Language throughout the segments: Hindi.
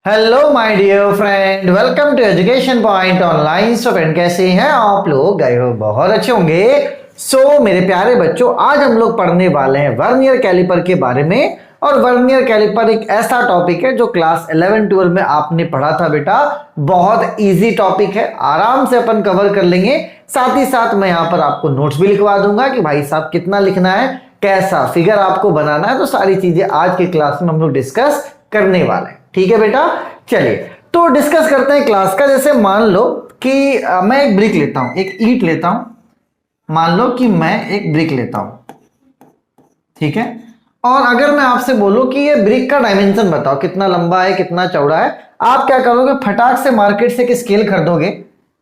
Hello my dear friend, welcome to education point online. Student कैसे हैं आप लोग? गए हो बहुत अच्छे होंगे। मेरे प्यारे बच्चों, आज हम लोग पढ़ने वाले हैं वर्नियर कैलिपर के बारे में। और वर्नियर कैलिपर एक ऐसा टॉपिक है जो क्लास 11-12 में आपने पढ़ा था बेटा। बहुत इजी टॉपिक है, आराम से अपन कवर कर लेंगे। साथ ही साथ मैं यहाँ पर आपको नोट्स भी लिखवा दूंगा कि भाई साहब कितना लिखना है, कैसा फिगर आपको बनाना है। तो सारी चीजें आज की क्लास में हम लोग डिस्कस करने वाले हैं। ठीक है बेटा, चलिए तो डिस्कस करते हैं क्लास का। जैसे मान लो कि मैं एक ब्रिक लेता हूं, एक ईंट लेता हूं। मान लो कि मैं एक ब्रिक लेता हूं, ठीक है। और अगर मैं आपसे बोलूं कि ये ब्रिक का डायमेंशन बताओ, कितना लंबा है, कितना चौड़ा है, आप क्या करोगे? फटाक से मार्केट से एक स्केल खरीदोगे,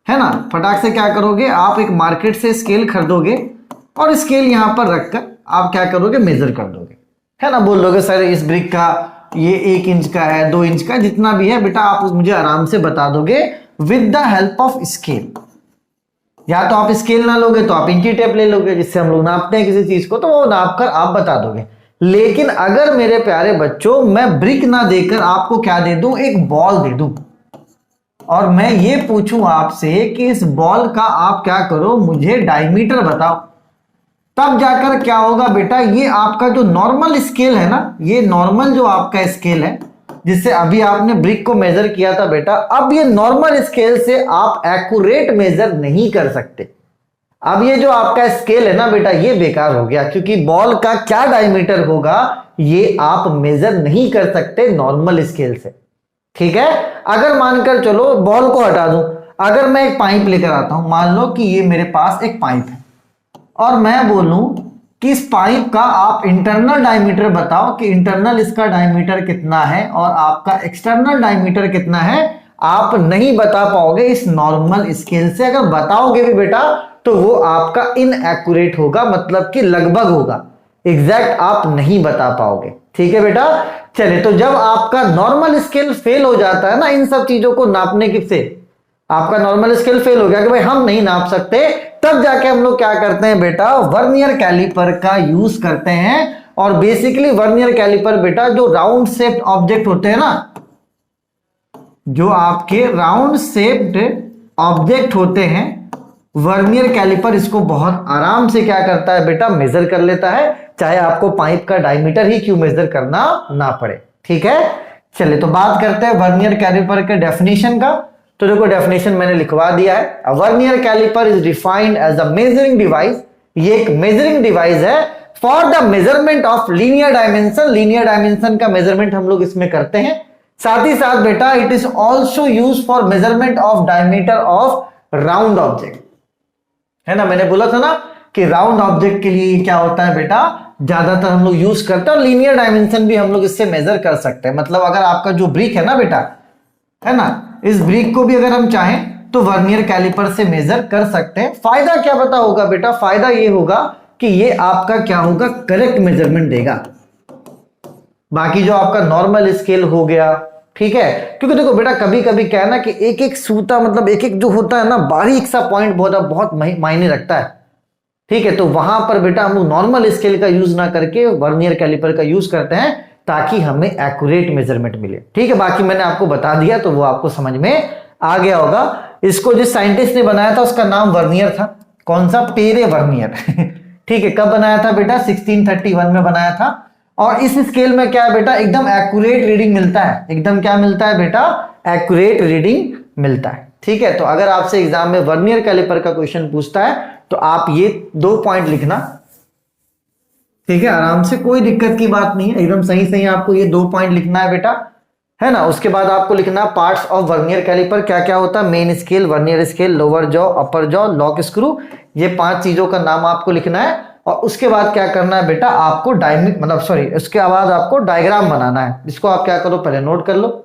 है ना। फटाक से क्या करोगे? आप एक मार्केट से स्केल खरीदोगे और स्केल यहां पर रखकर आप क्या करोगे? मेजर कर दोगे, है ना। बोल दोगे सर इस ब्रिक का ये 1 इंच का है, 2 इंच का, जितना भी है बेटा आप मुझे आराम से बता दोगे with the help of scale. या तो आप स्केल ना लोगे तो आप इंची टेप ले लोगे, जिससे हम लोग नापते हैं किसी चीज को, तो वो नाप कर आप बता दोगे। लेकिन अगर मेरे प्यारे बच्चों मैं ब्रिक ना देकर आपको क्या दे दूं? एक बॉल दे दूं, और मैं ये पूछूं आपसे कि इस बॉल का आप क्या करो? मुझे डायमीटर बताओ। तब जाकर क्या होगा बेटा? ये आपका जो नॉर्मल स्केल है ना, ये नॉर्मल जो आपका स्केल है जिससे अभी आपने ब्रिक को मेजर किया था बेटा, अब ये नॉर्मल स्केल से आप एक्यूरेट मेजर नहीं कर सकते। अब ये जो आपका स्केल है ना बेटा, ये बेकार हो गया, क्योंकि बॉल का क्या डायमीटर होगा ये आप मेजर नहीं कर सकते नॉर्मल स्केल से। ठीक है। अगर मानकर चलो बॉल को हटा दूं, अगर मैं एक पाइप लेकर आता हूं, मान लो कि ये मेरे पास एक पाइप है और मैं बोलूं कि इस पाइप का आप इंटरनल डायमीटर बताओ कि इंटरनल इसका डायमीटर कितना है और आपका एक्सटर्नल डायमीटर कितना है। आप नहीं बता पाओगे इस नॉर्मल स्केल से। अगर बताओगे भी बेटा तो वो आपका इनएक्यूरेट होगा, मतलब कि लगभग होगा, एग्जैक्ट आप नहीं बता पाओगे। ठीक है बेटा। चलिए, तो जब आपका नॉर्मल स्केल फेल हो जाता है ना इन सब चीजों को नापने की से, आपका नॉर्मल स्केल फेल हो गया कि भाई हम नहीं नाप सकते, तब जाके हम लोग क्या करते हैं बेटा? वर्नियर कैलिपर का यूज करते हैं। और बेसिकली वर्नियर कैलिपर बेटा जो राउंड शेप्ड ऑब्जेक्ट होते हैं ना, जो आपके राउंड शेप्ड ऑब्जेक्ट होते हैं, वर्नियर कैलिपर इसको बहुत आराम से क्या करता है बेटा? मेजर कर लेता है, चाहे आपको पाइप का डायमीटर ही क्यों मेजर करना ना पड़े। ठीक है। चलिए तो बात करते हैं वर्नियर कैलिपर के डेफिनेशन का। तो देखो डेफिनेशन मैंने लिखवा दिया है। Vernier calliper is defined as a measuring device. ये एक मेजरिंग डिवाइस है for the measurement of linear dimension. Linear dimension का मेजरमेंट हम लोग इसमें करते हैं। साथ ही साथ बेटा it is also use for measurement of diameter of round object, है ना। मैंने बोला था ना कि राउंड ऑब्जेक्ट के लिए क्या होता है बेटा? ज्यादातर हम लोग यूज करते हैं, और लीनियर डायमेंशन भी हम लोग इससे मेजर कर सकते हैं। मतलब अगर आपका जो ब्रिक है ना बेटा, है ना, इस ब्रिक को भी अगर हम चाहें तो वर्नियर कैलिपर से मेजर कर सकते हैं। फायदा क्या पता होगा बेटा? फायदा ये होगा कि ये आपका क्या होगा? करेक्ट मेजरमेंट देगा। बाकी जो आपका नॉर्मल स्केल हो गया, ठीक है, क्योंकि देखो बेटा कभी कभी क्या है ना कि एक एक सूता, मतलब एक एक जो होता है ना बारीक सा पॉइंट बहुत मायने रखता है। ठीक है, तो वहां पर बेटा हम लोग नॉर्मल स्केल का यूज ना करके वर्नियर कैलिपर का यूज करते हैं ताकि हमें एक्यूरेट मेजरमेंट मिले। ठीक है, बाकी मैंने आपको बता दिया तो वो आपको समझ में आ गया होगा। इसको जिस साइंटिस्ट ने बनाया था उसका नाम वर्नियर था। कौन सा? पेरे वर्नियर। ठीक है, कब बनाया था बेटा? 1631 में बनाया था। और इस स्केल में क्या है बेटा? एकदम एक्यूरेट रीडिंग मिलता है। एकदम क्या मिलता है बेटा? एक्यूरेट रीडिंग मिलता है। ठीक है, तो अगर आपसे एग्जाम में वर्नियर कैलिपर का क्वेश्चन पूछता है तो आप ये 2 पॉइंट लिखना। ठीक है, आराम से, कोई दिक्कत की बात नहीं है, एकदम सही सही आपको ये 2 पॉइंट लिखना है बेटा, है ना। उसके बाद आपको लिखना पार्ट्स ऑफ वर्नियर कैलिपर क्या क्या होता है? Main scale, vernier scale, lower jaw, अपर जॉ, लॉक स्क्रू, ये 5 चीजों का नाम आपको लिखना है। और उसके बाद क्या करना है बेटा? आपको उसके बाद आपको डायग्राम बनाना है। इसको आप क्या करो? पहले नोट कर लो।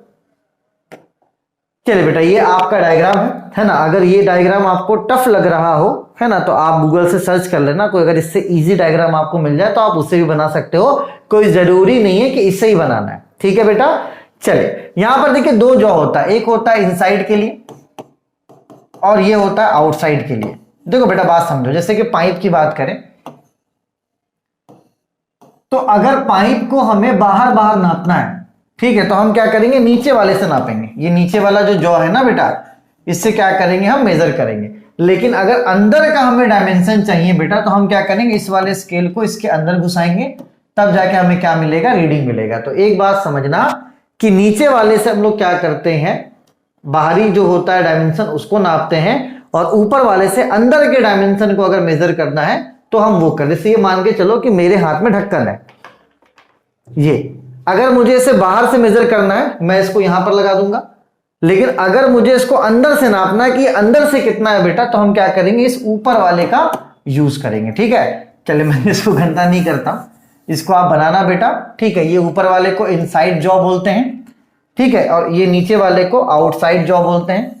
चलिए बेटा, ये आपका डायग्राम है ना। अगर ये डायग्राम आपको टफ लग रहा हो, है ना, तो आप गूगल से सर्च कर लेना। कोई अगर इससे इजी डायग्राम आपको मिल जाए तो आप उससे भी बना सकते हो, कोई जरूरी नहीं है कि इससे ही बनाना है। ठीक है बेटा। चलिए, यहां पर देखिए 2 जॉ होता है, एक होता है इनसाइड के लिए और ये होता है आउटसाइड के लिए। देखो बेटा बात समझो, जैसे कि पाइप की बात करें तो अगर पाइप को हमें बाहर बाहर नापना है, ठीक है, तो हम क्या करेंगे, नीचे वाले से नापेंगे। ये नीचे वाला जो जॉ है ना बेटा, इससे क्या करेंगे, हम मेजर करेंगे। लेकिन अगर अंदर का हमें डायमेंशन चाहिए बेटा, तो हम क्या करेंगे, इस वाले स्केल को इसके अंदर घुसाएंगे, तब जाके हमें क्या मिलेगा, रीडिंग मिलेगा। तो एक बात समझना कि नीचे वाले से हम लोग क्या करते हैं, बाहरी जो होता है डायमेंशन उसको नापते हैं, और ऊपर वाले से अंदर के डायमेंशन को अगर मेजर करना है तो हम वो करते। जैसे ये मान के चलो कि मेरे हाथ में ढक्कन है, ये अगर मुझे इसे बाहर से मेजर करना है मैं इसको यहां पर लगा दूंगा, लेकिन अगर मुझे इसको अंदर से नापना है कि अंदर से कितना है बेटा, तो हम क्या करेंगे, इस ऊपर वाले का यूज करेंगे। ठीक है, चलिए मैं इसको घंटा नहीं करता, इसको आप बनाना बेटा। ठीक है, ये ऊपर वाले को इनसाइड जॉ बोलते हैं, ठीक है, और ये नीचे वाले को आउटसाइड जॉ बोलते हैं।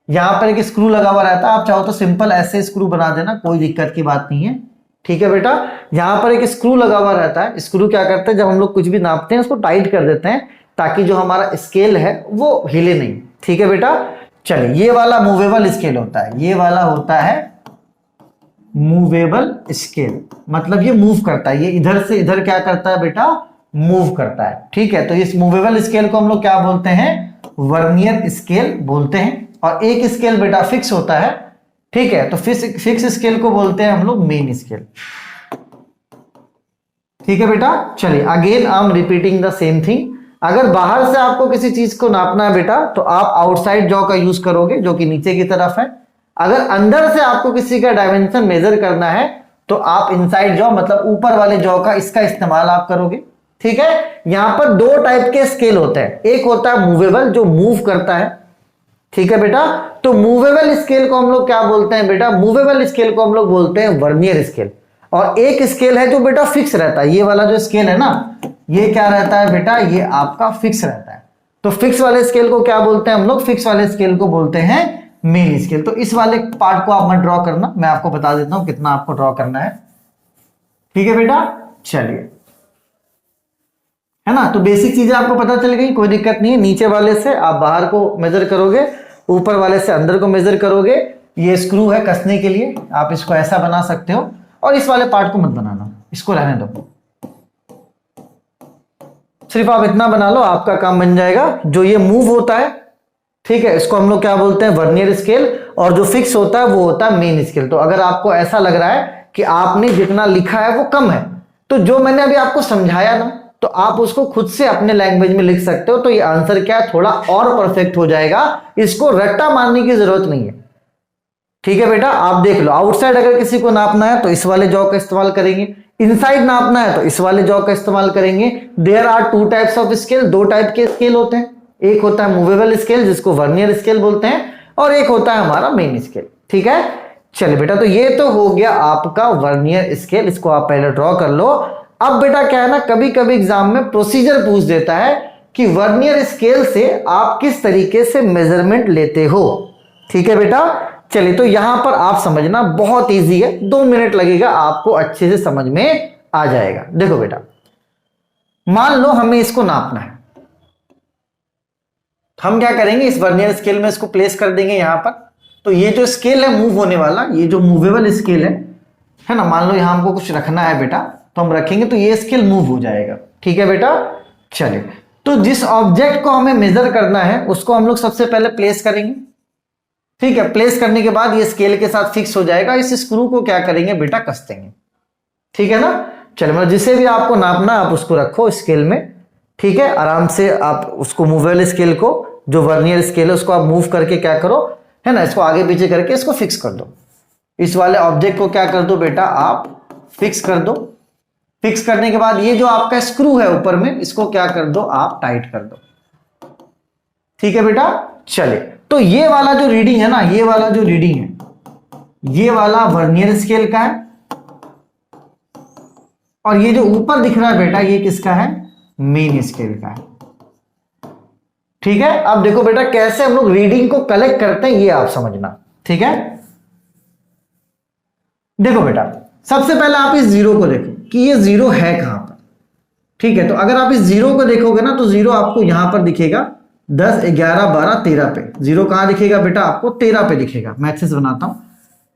यहां पर एक स्क्रू लगा हुआ रहता है, आप चाहो तो सिंपल ऐसे स्क्रू बना देना, कोई दिक्कत की बात नहीं है। ठीक है बेटा, यहां पर एक स्क्रू लगा हुआ रहता है। स्क्रू क्या करते हैं, जब हम लोग कुछ भी नापते हैं उसको टाइट कर देते हैं ताकि जो हमारा स्केल है वो हिले नहीं। ठीक है बेटा, चलिए ये वाला मूवेबल स्केल होता है, ये वाला होता है मूवेबल स्केल, मतलब ये मूव करता है, ये इधर से इधर क्या करता है बेटा, मूव करता है। ठीक है, तो इस मूवेबल स्केल को हम लोग क्या बोलते हैं, वर्नियर स्केल बोलते हैं। और एक स्केल बेटा फिक्स होता है, ठीक है, तो फिक्स स्केल को बोलते हैं हम लोग मेन स्केल। ठीक है बेटा, चलिए again I am repeating the same thing. अगर बाहर से आपको किसी चीज को नापना है बेटा, तो आप आउटसाइड जॉ का यूज करोगे जो कि नीचे की तरफ है। अगर अंदर से आपको किसी का डायमेंशन मेजर करना है तो आप इनसाइड जॉ मतलब ऊपर वाले जॉ का इसका इस्तेमाल आप करोगे। ठीक है, यहां पर दो टाइप के स्केल होते हैं, एक होता है मूवेबल जो मूव करता है। ठीक है बेटा, तो मूवेबल स्केल को हम लोग क्या बोलते हैं बेटा, मूवेबल स्केल को हम लोग बोलते हैं वर्नियर स्केल। और एक स्केल है जो बेटा फिक्स रहता है, ये वाला जो स्केल है ना, ये क्या रहता है बेटा, ये आपका फिक्स रहता है। तो फिक्स वाले स्केल को क्या बोलते हैं हम लोग, फिक्स वाले स्केल को बोलते हैं मेन स्केल। तो इस वाले पार्ट को आप मत ड्रॉ करना, मैं आपको बता देता हूं कितना आपको ड्रॉ करना है। ठीक है बेटा, चलिए, है ना, तो बेसिक चीजें आपको पता चल गई, कोई दिक्कत नहीं है। नीचे वाले से आप बाहर को मेजर करोगे, ऊपर वाले से अंदर को मेजर करोगे। ये स्क्रू है कसने के लिए, आप इसको ऐसा बना सकते हो। और इस वाले पार्ट को मत बनाना, इसको रहने दो, सिर्फ आप इतना बना लो, आपका काम बन जाएगा। जो ये मूव होता है, ठीक है, इसको हम लोग क्या बोलते हैं, वर्नियर स्केल। और जो फिक्स होता है वो होता है मेन स्केल। तो अगर आपको ऐसा लग रहा है कि आपने जितना लिखा है वो कम है, तो जो मैंने अभी आपको समझाया ना, तो आप उसको खुद से अपने लैंग्वेज में लिख सकते हो। तो ये आंसर क्या है, थोड़ा और परफेक्ट हो जाएगा, इसको रट्टा मारने की जरूरत नहीं है। ठीक है बेटा, आप देख लो, आउटसाइड अगर किसी को नापना है तो इस वाले जॉ का इस्तेमाल करेंगे, इनसाइड नापना है तो इस वाले जॉ का इस्तेमाल करेंगे। There are two types of scale, दो टाइप के स्केल होते हैं, एक होता है मूवेबल स्केल जिसको वर्नियर स्केल बोलते हैं, और एक होता है हमारा मेन स्केल। ठीक है, चलिए बेटा, तो ये तो हो गया आपका वर्नियर स्केल, इसको आप पहले ड्रॉ कर लो। अब बेटा क्या है ना, कभी कभी एग्जाम में प्रोसीजर पूछ देता है कि वर्नियर स्केल से आप किस तरीके से मेजरमेंट लेते हो। ठीक है बेटा, चलिए, तो यहां पर आप समझना बहुत इजी है, 2 मिनट लगेगा, आपको अच्छे से समझ में आ जाएगा। देखो बेटा, मान लो हमें इसको नापना है, हम क्या करेंगे, इस वर्नियर स्केल में इसको प्लेस कर देंगे यहां पर। तो ये जो स्केल है मूव होने वाला, ये जो मूवेबल स्केल है ना, मान लो यहां हमको कुछ रखना है बेटा, तो हम रखेंगे तो ये स्केल मूव हो जाएगा। ठीक है बेटा, चलिए, तो जिस ऑब्जेक्ट को हमें मेजर करना है उसको हम लोग सबसे पहले प्लेस करेंगे। ठीक है, प्लेस करने के बाद ये स्केल के साथ फिक्स हो जाएगा। इस स्क्रू को क्या करेंगे बेटा, कस देंगे। ठीक है ना, चलिए, मतलब जिसे भी आपको नापना आप उसको रखो स्केल में। ठीक है, आराम से आप उसको मूवेबल स्केल को, जो वर्नियर स्केल है उसको आप मूव करके क्या करो, है ना, इसको आगे पीछे करके इसको फिक्स कर दो। इस वाले ऑब्जेक्ट को क्या कर दो बेटा, आप फिक्स कर दो। फिक्स करने के बाद ये जो आपका स्क्रू है ऊपर में, इसको क्या कर दो, आप टाइट कर दो। ठीक है बेटा, चलिए, तो ये वाला जो रीडिंग है ना, ये वाला जो रीडिंग है, ये वाला वर्नियर स्केल का है, और ये जो ऊपर दिख रहा है बेटा, ये किसका है, मेन स्केल का है। ठीक है, अब देखो बेटा कैसे हम लोग रीडिंग को कलेक्ट करते हैं, ये आप समझना। ठीक है, देखो बेटा, सबसे पहले आप इस जीरो को देखो कि ये जीरो है कहां पर। ठीक है, तो अगर आप इस जीरो को देखोगे ना, तो जीरो आपको यहां पर दिखेगा 10, 11, 12, 13 पे। जीरो कहां दिखेगा बेटा, आपको 13 पे दिखेगा। मैं अच्छे से बनाता हूं,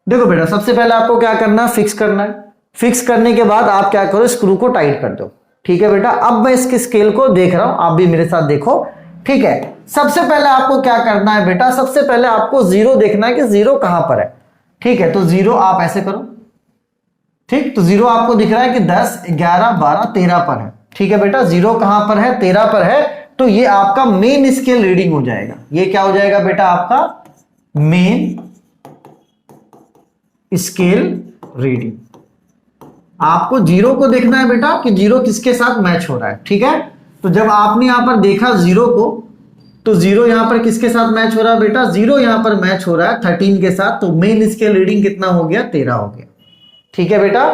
देखो बेटा, सबसे पहले आपको क्या करना है, फिक्स करना है। फिक्स करने के बाद आप क्या करो, स्क्रू को टाइट कर दो। ठीक है बेटा, अब मैं इसके स्केल को देख रहा हूं, आप भी मेरे साथ देखो। ठीक है, सबसे पहले आपको क्या करना है बेटा, सबसे पहले आपको जीरो देखना है कि जीरो कहां पर है। ठीक है, तो जीरो आप ऐसे करो। ठीक, तो जीरो आपको दिख रहा है कि 10, 11, 12, 13 पर है। ठीक है बेटा, जीरो कहां पर है, 13 पर है, तो ये आपका मेन स्केल रीडिंग हो जाएगा। ये क्या हो जाएगा बेटा, आपका मेन स्केल रीडिंग। आपको जीरो को देखना है बेटा कि जीरो किसके साथ मैच हो रहा है। ठीक है, तो जब आपने यहां पर देखा जीरो को, तो जीरो यहां पर किसके साथ मैच हो रहा है बेटा, जीरो यहां पर मैच हो रहा है 13 के साथ, तो मेन स्केल रीडिंग कितना हो गया, 13 हो गया। ठीक है बेटा,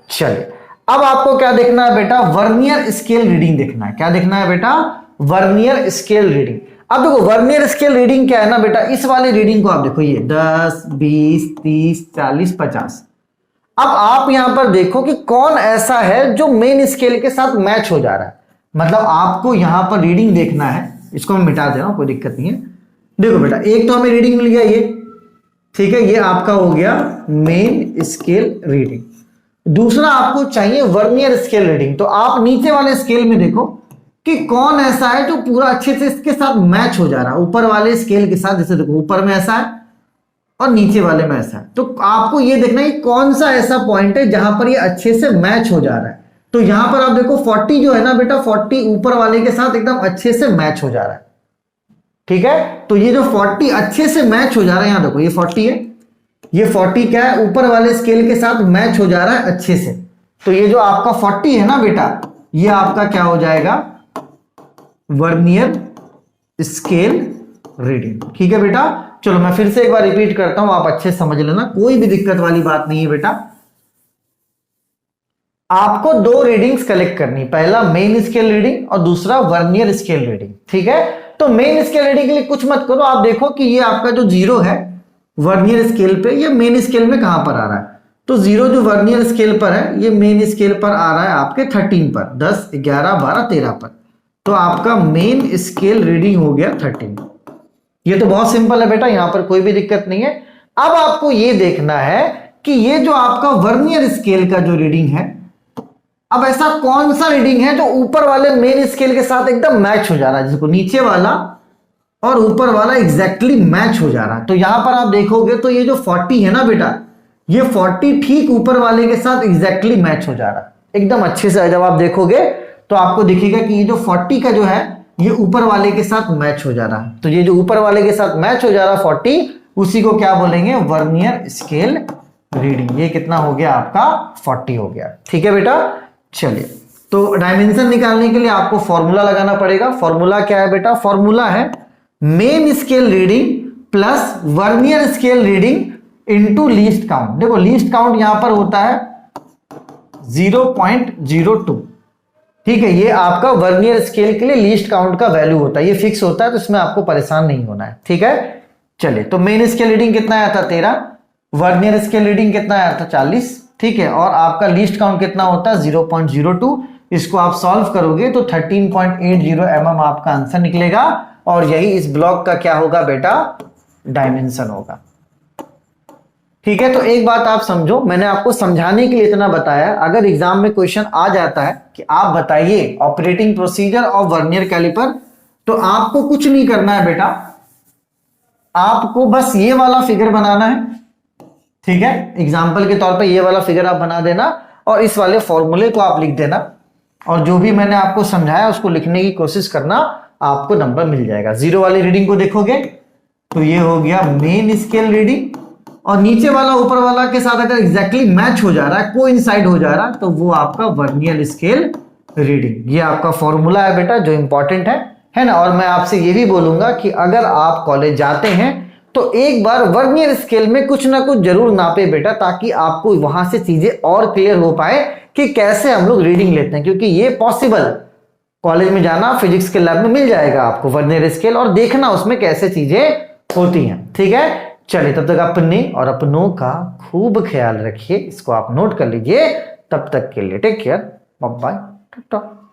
चलिए अब आपको क्या देखना है बेटा, वर्नियर स्केल रीडिंग देखना है। क्या देखना है बेटा, वर्नियर स्केल रीडिंग। अब देखो वर्नियर स्केल रीडिंग क्या है ना बेटा, इस वाली रीडिंग को आप देखो, ये 10, 20, 30, 40, 50। अब आप यहां पर देखो कि कौन ऐसा है जो मेन स्केल के साथ मैच हो जा रहा है। मतलब आपको यहां पर रीडिंग देखना है, इसको मैं मिटा दे रहा हूं, कोई दिक्कत नहीं है। देखो बेटा, एक तो हमें रीडिंग मिल गया ये, ठीक है, ये आपका हो गया मेन स्केल रीडिंग। दूसरा आपको चाहिए वर्नियर स्केल रीडिंग। तो आप नीचे वाले स्केल में देखो कि कौन ऐसा है जो पूरा अच्छे से इसके साथ मैच हो जा रहा है, ऊपर वाले स्केल के साथ। जैसे देखो ऊपर में ऐसा है और नीचे वाले में ऐसा है, तो आपको ये देखना है कौन सा ऐसा पॉइंट है जहां पर ये अच्छे से मैच हो जा रहा है। तो यहां पर आप देखो 40 जो है ना बेटा, 40 ऊपर वाले के साथ एकदम अच्छे से मैच हो जा रहा है। ठीक है, तो ये जो 40 अच्छे से मैच हो जा रहा है, यहां देखो ये 40 है, ये 40 क्या है, ऊपर वाले स्केल के साथ मैच हो जा रहा है अच्छे से। तो ये जो आपका 40 है ना बेटा, ये आपका क्या हो जाएगा, वर्नियर स्केल रीडिंग। ठीक है बेटा, चलो मैं फिर से एक बार रिपीट करता हूं, आप अच्छे समझ लेना, कोई भी दिक्कत वाली बात नहीं है बेटा। आपको दो रीडिंग्स कलेक्ट करनी, पहला मेन स्केल रीडिंग और दूसरा वर्नियर स्केल रीडिंग। ठीक है, तो मेन स्केल रीडिंग के लिए कुछ मत करो, आप देखो कि ये आपका जो जीरो है वर्नियर स्केल पे, ये मेन स्केल में कहां पर आ रहा है। तो जीरो जो वर्नियर स्केल पर है, ये मेन स्केल पर आ रहा है आपके 13 पर, 10, 11, 12, 13 पर। तो आपका मेन स्केल रीडिंग हो गया 13। ये तो बहुत सिंपल है बेटा, यहां पर कोई भी दिक्कत नहीं है। अब आपको ये देखना है कि ये जो आपका वर्नियर स्केल का जो रीडिंग है, अब ऐसा कौन सा रीडिंग है जो ऊपर वाले मेन स्केल के साथ एकदम मैच हो जा रहा है, जिसको नीचे वाला और ऊपर वाला एग्जैक्टली मैच हो जा रहा है। तो यहां पर आप देखोगे तो ये जो 40 है ना बेटा, ये 40 ठीक ऊपर वाले के साथ एग्जैक्टली मैच हो जा रहा है एकदम अच्छे से। जब आप देखोगे तो आपको दिखेगा कि ये जो 40 का जो है, ये ऊपर वाले के साथ मैच हो जा रहा है। तो ये जो ऊपर वाले के साथ मैच हो जा रहा है 40, उसी को क्या बोलेंगे, वर्नियर स्केल रीडिंग। ये कितना हो गया आपका, 40 हो गया। ठीक है बेटा, चलिए तो डायमेंशन निकालने के लिए आपको फॉर्मूला लगाना पड़ेगा। फॉर्मूला क्या है बेटा, फॉर्मूला है main scale reading plus vernier scale reading into least count. देखो लीस्ट काउंट यहां पर होता है 0.02। ठीक है, ये आपका वर्नियर स्केल के लिए लीस्ट काउंट का वैल्यू होता है, ये फिक्स होता है, तो इसमें आपको परेशान नहीं होना है। ठीक है, चलिए तो मेन स्केल रीडिंग कितना आया था, 13। वर्नियर स्केल रीडिंग कितना आया था, 40। ठीक है, और आपका लीस्ट काउंट कितना होता है, 0.02। इसको आप सॉल्व करोगे तो 13.80 mm आपका आंसर निकलेगा, और यही इस ब्लॉक का क्या होगा बेटा, डायमेंशन होगा। ठीक है, तो एक बात आप समझो, मैंने आपको समझाने के लिए इतना बताया। अगर एग्जाम में क्वेश्चन आ जाता है कि आप बताइए operating procedure of vernier calliper, तो आपको कुछ नहीं करना है बेटा, आपको बस ये वाला फिगर बनाना है। ठीक है, एग्जाम्पल के तौर पे ये वाला फिगर आप बना देना और इस वाले फॉर्मूले को आप लिख देना, और जो भी मैंने आपको समझाया उसको लिखने की कोशिश करना, आपको नंबर मिल जाएगा। जीरो वाली रीडिंग को देखोगे तो ये हो गया मेन स्केल रीडिंग, और नीचे वाला ऊपर वाला के साथ अगर एग्जैक्टली मैच हो जा रहा है, कोइंसाइड हो जा रहा है, तो वो आपका वर्नियर स्केल रीडिंग। ये आपका फॉर्मूला है बेटा जो इंपॉर्टेंट है ना। और मैं आपसे ये भी बोलूंगा कि अगर आप कॉलेज जाते हैं तो एक बार वर्नियर स्केल में कुछ ना कुछ जरूर नापे बेटा, ताकि आपको वहां से चीजें और क्लियर हो पाए कि कैसे हम लोग रीडिंग लेते हैं। क्योंकि ये पॉसिबल, कॉलेज में जाना, फिजिक्स के लैब में मिल जाएगा आपको वर्नियर स्केल, और देखना उसमें कैसे चीजें होती हैं। ठीक है, चलिए तब तक अपने और अपनों का खूब ख्याल रखिए, इसको आप नोट कर लीजिए। तब तक के लिए take care, bye bye, Tata.